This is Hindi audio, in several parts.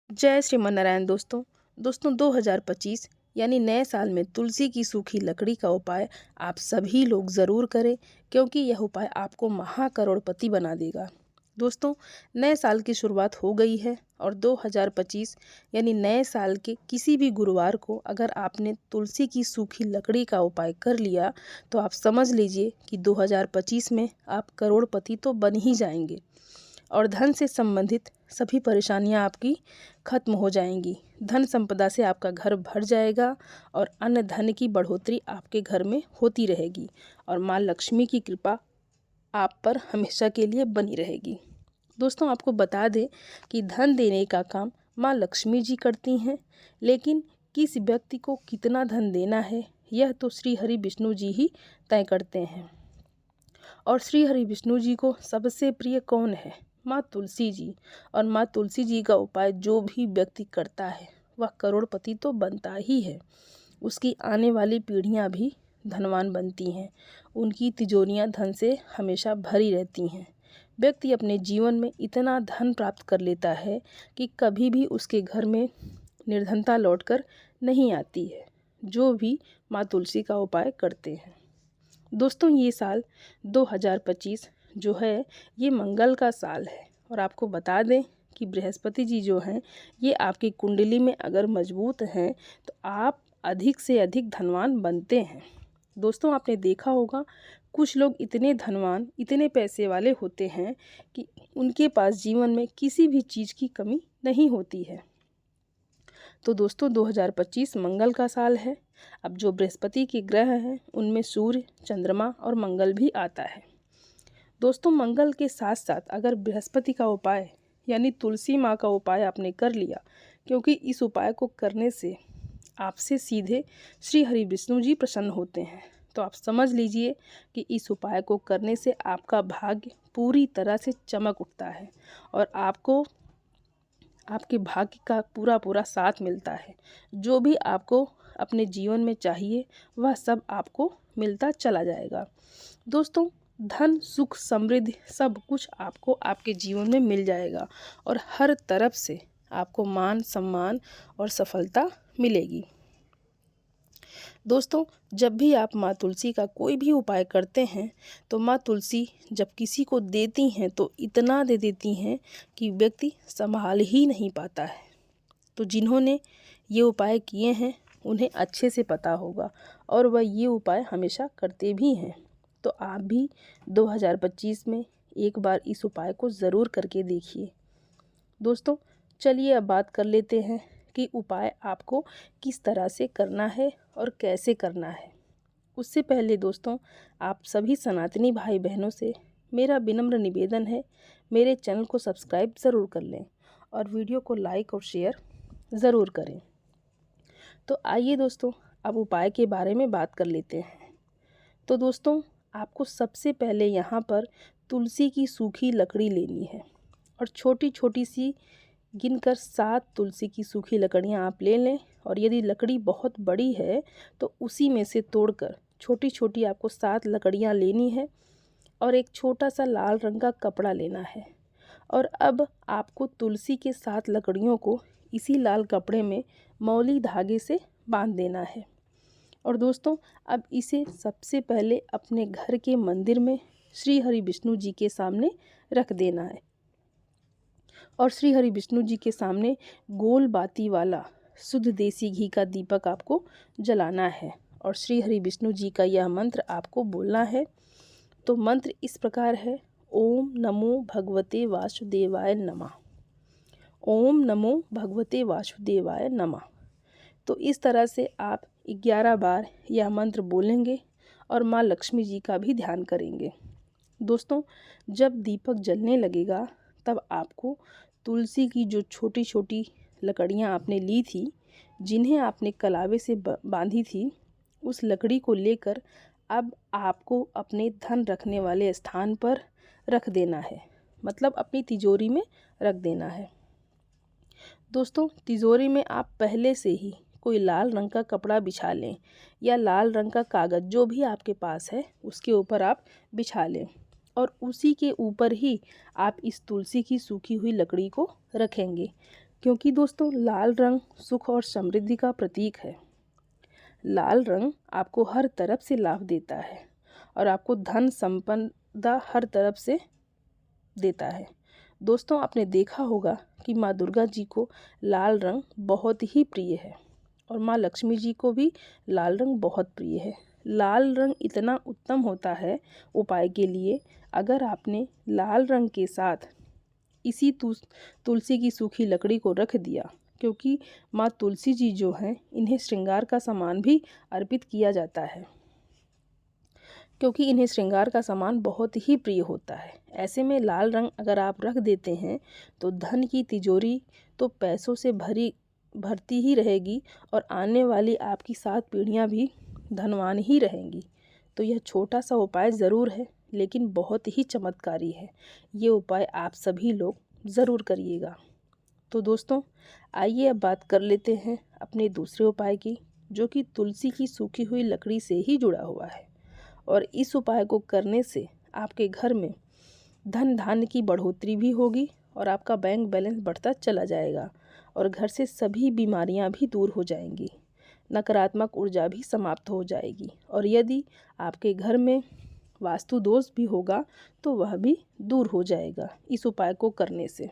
जय श्रीमन नारायण दोस्तों 2025 यानी नए साल में तुलसी की सूखी लकड़ी का उपाय आप सभी लोग ज़रूर करें, क्योंकि यह उपाय आपको महाकरोड़पति बना देगा। दोस्तों, नए साल की शुरुआत हो गई है और 2025 यानी नए साल के किसी भी गुरुवार को अगर आपने तुलसी की सूखी लकड़ी का उपाय कर लिया तो आप समझ लीजिए कि 2025 में आप करोड़पति तो बन ही जाएंगे और धन से संबंधित सभी परेशानियां आपकी खत्म हो जाएंगी। धन संपदा से आपका घर भर जाएगा और अन्य धन की बढ़ोतरी आपके घर में होती रहेगी और माँ लक्ष्मी की कृपा आप पर हमेशा के लिए बनी रहेगी। दोस्तों, आपको बता दें कि धन देने का काम माँ लक्ष्मी जी करती हैं, लेकिन किस व्यक्ति को कितना धन देना है यह तो श्री हरि विष्णु जी ही तय करते हैं। और श्री हरि विष्णु जी को सबसे प्रिय कौन है? माँ तुलसी जी। और माँ तुलसी जी का उपाय जो भी व्यक्ति करता है वह करोड़पति तो बनता ही है, उसकी आने वाली पीढ़ियाँ भी धनवान बनती हैं, उनकी तिजोरियाँ धन से हमेशा भरी रहती हैं। व्यक्ति अपने जीवन में इतना धन प्राप्त कर लेता है कि कभी भी उसके घर में निर्धनता लौटकर नहीं आती है, जो भी माँ तुलसी का उपाय करते हैं। दोस्तों, ये साल 2025 जो है ये मंगल का साल है और आपको बता दें कि बृहस्पति जी जो हैं ये आपकी कुंडली में अगर मजबूत हैं तो आप अधिक से अधिक धनवान बनते हैं। दोस्तों, आपने देखा होगा कुछ लोग इतने धनवान, इतने पैसे वाले होते हैं कि उनके पास जीवन में किसी भी चीज़ की कमी नहीं होती है। तो दोस्तों, 2025 मंगल का साल है। अब जो बृहस्पति के ग्रह हैं उनमें सूर्य, चंद्रमा और मंगल भी आता है। दोस्तों, मंगल के साथ साथ अगर बृहस्पति का उपाय यानी तुलसी माँ का उपाय आपने कर लिया, क्योंकि इस उपाय को करने से आपसे सीधे श्री हरि विष्णु जी प्रसन्न होते हैं, तो आप समझ लीजिए कि इस उपाय को करने से आपका भाग्य पूरी तरह से चमक उठता है और आपको आपके भाग्य का पूरा साथ मिलता है। जो भी आपको अपने जीवन में चाहिए वह सब आपको मिलता चला जाएगा। दोस्तों, धन, सुख, समृद्धि सब कुछ आपको आपके जीवन में मिल जाएगा और हर तरफ से आपको मान सम्मान और सफलता मिलेगी। दोस्तों, जब भी आप माँ तुलसी का कोई भी उपाय करते हैं तो माँ तुलसी जब किसी को देती हैं तो इतना दे देती हैं कि व्यक्ति संभाल ही नहीं पाता है। तो जिन्होंने ये उपाय किए हैं उन्हें अच्छे से पता होगा और वह ये उपाय हमेशा करते भी हैं। तो आप भी 2025 में एक बार इस उपाय को ज़रूर करके देखिए। दोस्तों, चलिए अब बात कर लेते हैं कि उपाय आपको किस तरह से करना है और कैसे करना है। उससे पहले दोस्तों, आप सभी सनातनी भाई बहनों से मेरा विनम्र निवेदन है, मेरे चैनल को सब्सक्राइब ज़रूर कर लें और वीडियो को लाइक और शेयर ज़रूर करें। तो आइए दोस्तों, अब उपाय के बारे में बात कर लेते हैं। तो दोस्तों, आपको सबसे पहले यहाँ पर तुलसी की सूखी लकड़ी लेनी है और छोटी छोटी सी गिनकर 7 तुलसी की सूखी लकड़ियाँ आप ले लें। और यदि लकड़ी बहुत बड़ी है तो उसी में से तोड़कर छोटी छोटी आपको 7 लकड़ियाँ लेनी है और एक छोटा सा लाल रंग का कपड़ा लेना है। और अब आपको तुलसी के 7 लकड़ियों को इसी लाल कपड़े में मौली धागे से बांध देना है। और दोस्तों, अब इसे सबसे पहले अपने घर के मंदिर में श्री हरि विष्णु जी के सामने रख देना है और श्री हरि विष्णु जी के सामने गोल बाती वाला शुद्ध देसी घी का दीपक आपको जलाना है और श्री हरि विष्णु जी का यह मंत्र आपको बोलना है। तो मंत्र इस प्रकार है: ओम नमो भगवते वासुदेवाय नमः। ओम नमो भगवते वासुदेवाय नमः। तो इस तरह से आप 11 बार यह मंत्र बोलेंगे और माँ लक्ष्मी जी का भी ध्यान करेंगे। दोस्तों, जब दीपक जलने लगेगा तब आपको तुलसी की जो छोटी छोटी लकड़ियाँ आपने ली थी, जिन्हें आपने कलावे से बांधी थी, उस लकड़ी को लेकर अब आपको अपने धन रखने वाले स्थान पर रख देना है, मतलब अपनी तिजोरी में रख देना है। दोस्तों, तिजोरी में आप पहले से ही कोई लाल रंग का कपड़ा बिछा लें या लाल रंग का कागज़ जो भी आपके पास है उसके ऊपर आप बिछा लें और उसी के ऊपर ही आप इस तुलसी की सूखी हुई लकड़ी को रखेंगे, क्योंकि दोस्तों लाल रंग सुख और समृद्धि का प्रतीक है। लाल रंग आपको हर तरफ से लाभ देता है और आपको धन संपदा हर तरफ से देता है। दोस्तों आपने देखा होगा कि माँ दुर्गा जी को लाल रंग बहुत ही प्रिय है और माँ लक्ष्मी जी को भी लाल रंग बहुत प्रिय है। लाल रंग इतना उत्तम होता है उपाय के लिए, अगर आपने लाल रंग के साथ इसी तुलसी की सूखी लकड़ी को रख दिया, क्योंकि माँ तुलसी जी जो हैं इन्हें श्रृंगार का सामान भी अर्पित किया जाता है, क्योंकि इन्हें श्रृंगार का सामान बहुत ही प्रिय होता है। ऐसे में लाल रंग अगर आप रख देते हैं तो धन की तिजोरी तो पैसों से भरती ही रहेगी और आने वाली आपकी 7 पीढ़ियाँ भी धनवान ही रहेंगी। तो यह छोटा सा उपाय ज़रूर है, लेकिन बहुत ही चमत्कारी है। ये उपाय आप सभी लोग ज़रूर करिएगा। तो दोस्तों आइए अब बात कर लेते हैं अपने दूसरे उपाय की, जो कि तुलसी की सूखी हुई लकड़ी से ही जुड़ा हुआ है। और इस उपाय को करने से आपके घर में धन धान्य की बढ़ोतरी भी होगी और आपका बैंक बैलेंस बढ़ता चला जाएगा और घर से सभी बीमारियां भी दूर हो जाएंगी, नकारात्मक ऊर्जा भी समाप्त हो जाएगी। और यदि आपके घर में वास्तु दोष भी होगा तो वह भी दूर हो जाएगा इस उपाय को करने से।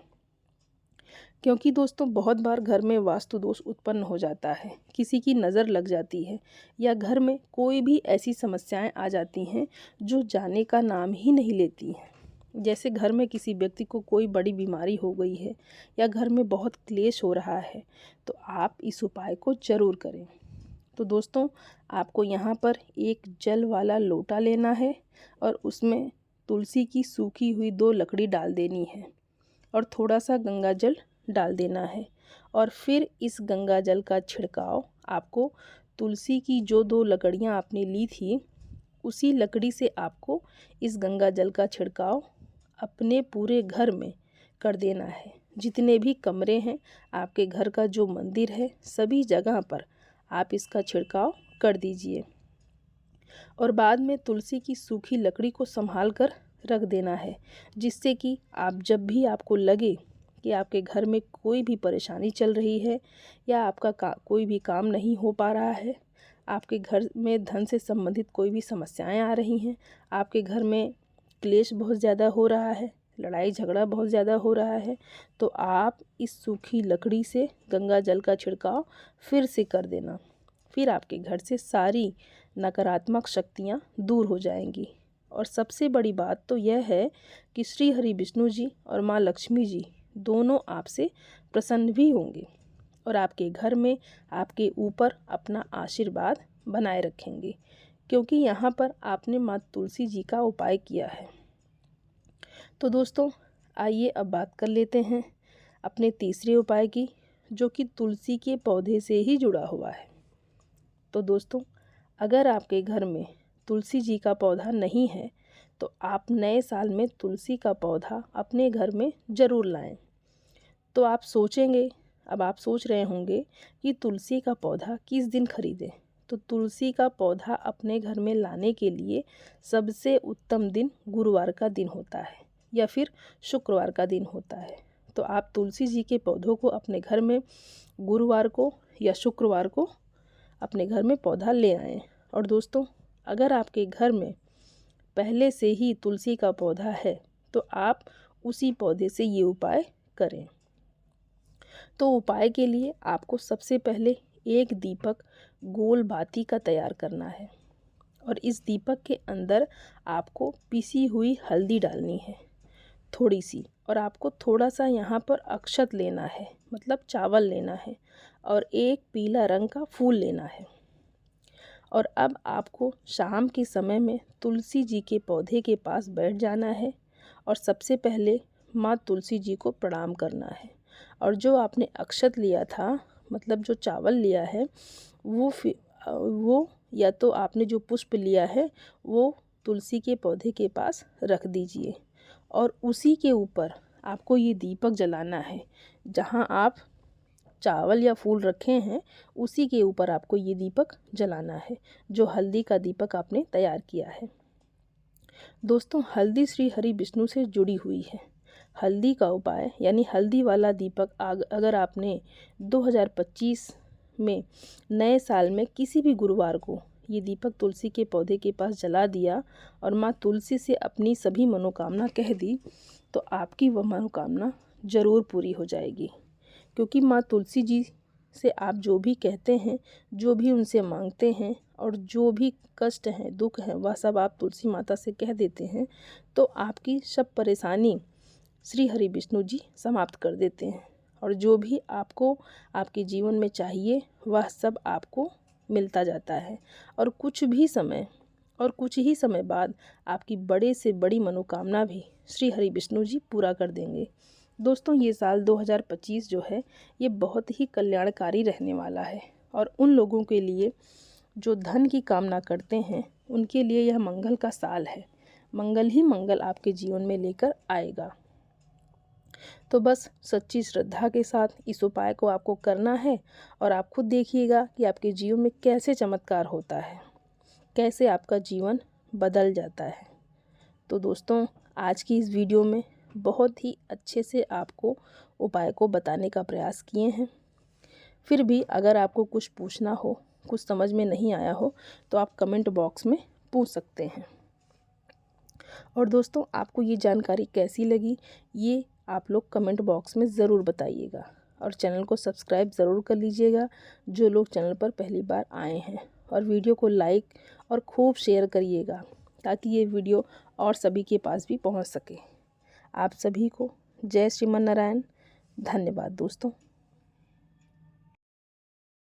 क्योंकि दोस्तों बहुत बार घर में वास्तु दोष उत्पन्न हो जाता है, किसी की नज़र लग जाती है या घर में कोई भी ऐसी समस्याएं आ जाती हैं जो जाने का नाम ही नहीं लेती हैं। जैसे घर में किसी व्यक्ति को कोई बड़ी बीमारी हो गई है या घर में बहुत क्लेश हो रहा है, तो आप इस उपाय को ज़रूर करें। तो दोस्तों आपको यहाँ पर एक जल वाला लोटा लेना है और उसमें तुलसी की सूखी हुई 2 लकड़ी डाल देनी है और थोड़ा सा गंगा जल डाल देना है। और फिर इस गंगा जल का छिड़काव आपको तुलसी की जो 2 लकड़ियाँ आपने ली थी, उसी लकड़ी से आपको इस गंगा जल का छिड़काव अपने पूरे घर में कर देना है। जितने भी कमरे हैं आपके घर का, जो मंदिर है, सभी जगह पर आप इसका छिड़काव कर दीजिए। और बाद में तुलसी की सूखी लकड़ी को संभाल कर रख देना है, जिससे कि आप जब भी आपको लगे कि आपके घर में कोई भी परेशानी चल रही है या आपका कोई भी काम नहीं हो पा रहा है, आपके घर में धन से संबंधित कोई भी समस्याएं आ रही हैं, आपके घर में क्लेश बहुत ज़्यादा हो रहा है, लड़ाई झगड़ा बहुत ज़्यादा हो रहा है, तो आप इस सूखी लकड़ी से गंगा जल का छिड़काव फिर से कर देना। फिर आपके घर से सारी नकारात्मक शक्तियाँ दूर हो जाएंगी। और सबसे बड़ी बात तो यह है कि श्री हरि विष्णु जी और माँ लक्ष्मी जी दोनों आपसे प्रसन्न भी होंगे और आपके घर में आपके ऊपर अपना आशीर्वाद बनाए रखेंगे, क्योंकि यहाँ पर आपने माँ तुलसी जी का उपाय किया है। तो दोस्तों आइए अब बात कर लेते हैं अपने तीसरे उपाय की, जो कि तुलसी के पौधे से ही जुड़ा हुआ है। तो दोस्तों अगर आपके घर में तुलसी जी का पौधा नहीं है तो आप नए साल में तुलसी का पौधा अपने घर में ज़रूर लाएं। तो आप सोचेंगे, अब आप सोच रहे होंगे कि तुलसी का पौधा किस दिन खरीदें। तो तुलसी का पौधा अपने घर में लाने के लिए सबसे उत्तम दिन गुरुवार का दिन होता है या फिर शुक्रवार का दिन होता है। तो आप तुलसी जी के पौधों को अपने घर में गुरुवार को या शुक्रवार को अपने घर में पौधा ले आएँ। और दोस्तों अगर आपके घर में पहले से ही तुलसी का पौधा है तो आप उसी पौधे से ये उपाय करें। तो उपाय के लिए आपको सबसे पहले एक दीपक गोल बाती का तैयार करना है और इस दीपक के अंदर आपको पिसी हुई हल्दी डालनी है थोड़ी सी, और आपको थोड़ा सा यहाँ पर अक्षत लेना है, मतलब चावल लेना है, और एक पीला रंग का फूल लेना है। और अब आपको शाम के समय में तुलसी जी के पौधे के पास बैठ जाना है और सबसे पहले माँ तुलसी जी को प्रणाम करना है। और जो आपने अक्षत लिया था, मतलब जो चावल लिया है, वो या तो आपने जो पुष्प लिया है वो तुलसी के पौधे के पास रख दीजिए और उसी के ऊपर आपको ये दीपक जलाना है। जहाँ आप चावल या फूल रखे हैं उसी के ऊपर आपको ये दीपक जलाना है, जो हल्दी का दीपक आपने तैयार किया है। दोस्तों हल्दी श्री हरि विष्णु से जुड़ी हुई है। हल्दी का उपाय यानी हल्दी वाला दीपक अगर आपने 2025 में नए साल में किसी भी गुरुवार को ये दीपक तुलसी के पौधे के पास जला दिया और माँ तुलसी से अपनी सभी मनोकामना कह दी, तो आपकी वह मनोकामना ज़रूर पूरी हो जाएगी। क्योंकि माँ तुलसी जी से आप जो भी कहते हैं, जो भी उनसे मांगते हैं और जो भी कष्ट हैं, दुख हैं, वह सब आप तुलसी माता से कह देते हैं, तो आपकी सब परेशानी श्री हरि विष्णु जी समाप्त कर देते हैं। और जो भी आपको आपके जीवन में चाहिए वह सब आपको मिलता जाता है। और कुछ ही समय बाद आपकी बड़े से बड़ी मनोकामना भी श्री हरि विष्णु जी पूरा कर देंगे। दोस्तों, ये साल 2025 जो है ये बहुत ही कल्याणकारी रहने वाला है। और उन लोगों के लिए जो धन की कामना करते हैं उनके लिए यह मंगल का साल है। मंगल ही मंगल आपके जीवन में लेकर आएगा। तो बस सच्ची श्रद्धा के साथ इस उपाय को आपको करना है और आप खुद देखिएगा कि आपके जीवन में कैसे चमत्कार होता है, कैसे आपका जीवन बदल जाता है। तो दोस्तों, आज की इस वीडियो में बहुत ही अच्छे से आपको उपाय को बताने का प्रयास किए हैं। फिर भी अगर आपको कुछ पूछना हो, कुछ समझ में नहीं आया हो, तो आप कमेंट बॉक्स में पूछ सकते हैं। और दोस्तों, आपको ये जानकारी कैसी लगी ये आप लोग कमेंट बॉक्स में ज़रूर बताइएगा। और चैनल को सब्सक्राइब ज़रूर कर लीजिएगा जो लोग चैनल पर पहली बार आए हैं। और वीडियो को लाइक और खूब शेयर करिएगा ताकि ये वीडियो और सभी के पास भी पहुंच सके। आप सभी को जय श्रीमन नारायण। धन्यवाद दोस्तों।